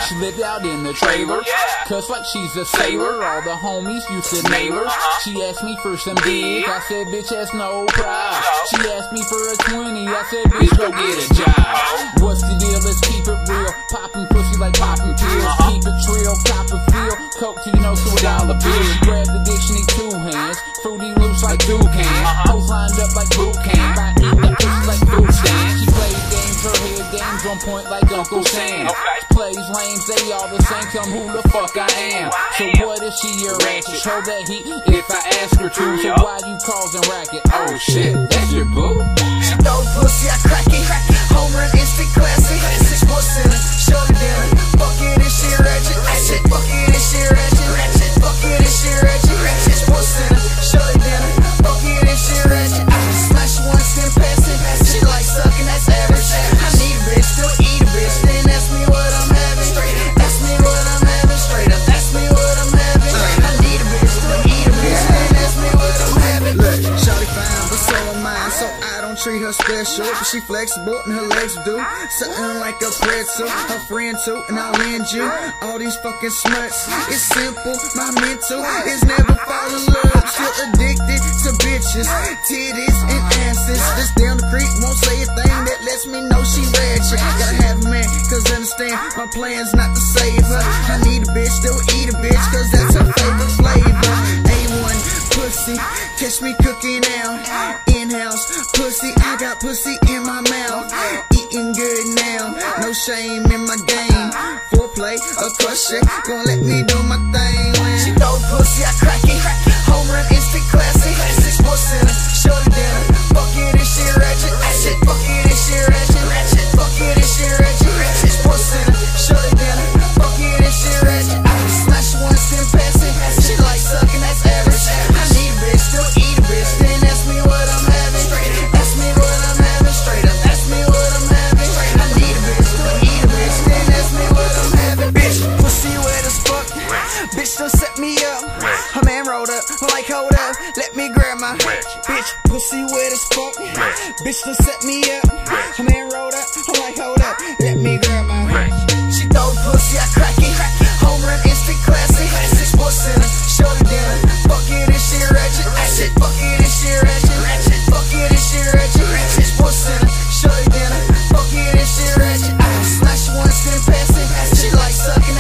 She lived out in the trailer, cuss like she's a sailor. All the homies used to nail her. She asked me for some dick, I said bitch that's no prize. She asked me for a 20, I said bitch go get a job. What's the deal? Let's keep it real. Poppin' pussy like poppin' pills. Keep it trill, cop a feel. Coke Tino to $1 bill. She grabbed the dick, she need 2 hands. Fruity loose like Ducan. Hoes lined up like boot camp. I eat that pussy like food stand. She plays games, her head games on point like Uncle Sam. Plays lames, they all the same. Tell 'em who the fuck I am. So what if she your ratchet? Show that heat if I ask her to. So why you causing racket? Oh shit, that's your boo? She throw pussy, I crack it. Home run, instant classic. 6 sports in it, shut it down. Fuck it, this shit ratchet. Fuck it, this shit ratchet. Fuck it, this shit ratchet. 6 sports in it, shut it down. Fuck it, this shit ratchet. Smash once, then pass it. She like sucking, that's average. I need a bitch, still eat a bitch. Then ask me what I'm having. Ask me what I'm having. Straight up, ask me what I'm having. I need a bitch, still eat a bitch. Then ask me what I'm having. Look, shawty fine, but so am I. So I don't treat her special, but she flexible and her legs do something like a pretzel. Her friend too, and I'll lend you all these fucking smuts. It's simple, my mental is never fall in love. Still addicted to bitches, titties and asses. This down the creek won't say a thing that lets me know she ratchet. Gotta have a man, cause understand my plan's not to save her. I need a bitch, still eat a bitch, cause that's her favorite flavor. A1 pussy, catch me cooking out. In-house pussy, I got pussy in my mouth. Eating good now, no shame in my game. Foreplay, a crush it, gon' let me do my thing. When she throw pussy, I crack it. Home run, instant classic. 6 sports in it, shut it down. Fuck it, this shit ratchet. Fuck it, this shit ratchet. Fuck it, this shit ratchet. 6 sports in it, shut it down. Fuck it, this shit ratchet. Smash once, then pass it. She like sucking, that's average. I need a bitch, still eat a bitch. Then ask me what I'm having. Ask me what I'm having. Straight up, ask me what I'm having. I need a bitch, still eat a bitch. Then ask me what I'm having. Bitch, pussy wet as fuck. Bitch, don't set me up. Her man rolled up, like hold up, let me grab my bitch, pussy wet as fuck. Bitch, don't set me up. Her man rolled up, like hold up, let me grab my She throw pussy, I crack it. Home run, instant classic. 6 sports in it, shut it down. Fuck it, this shit ratchet. Fuck it, this shit ratchet. Fuck it, this shit ratchet. 6 sports in it, shut it down. Fuck it, this shit ratchet. Smash once, then pass it. She like sucking.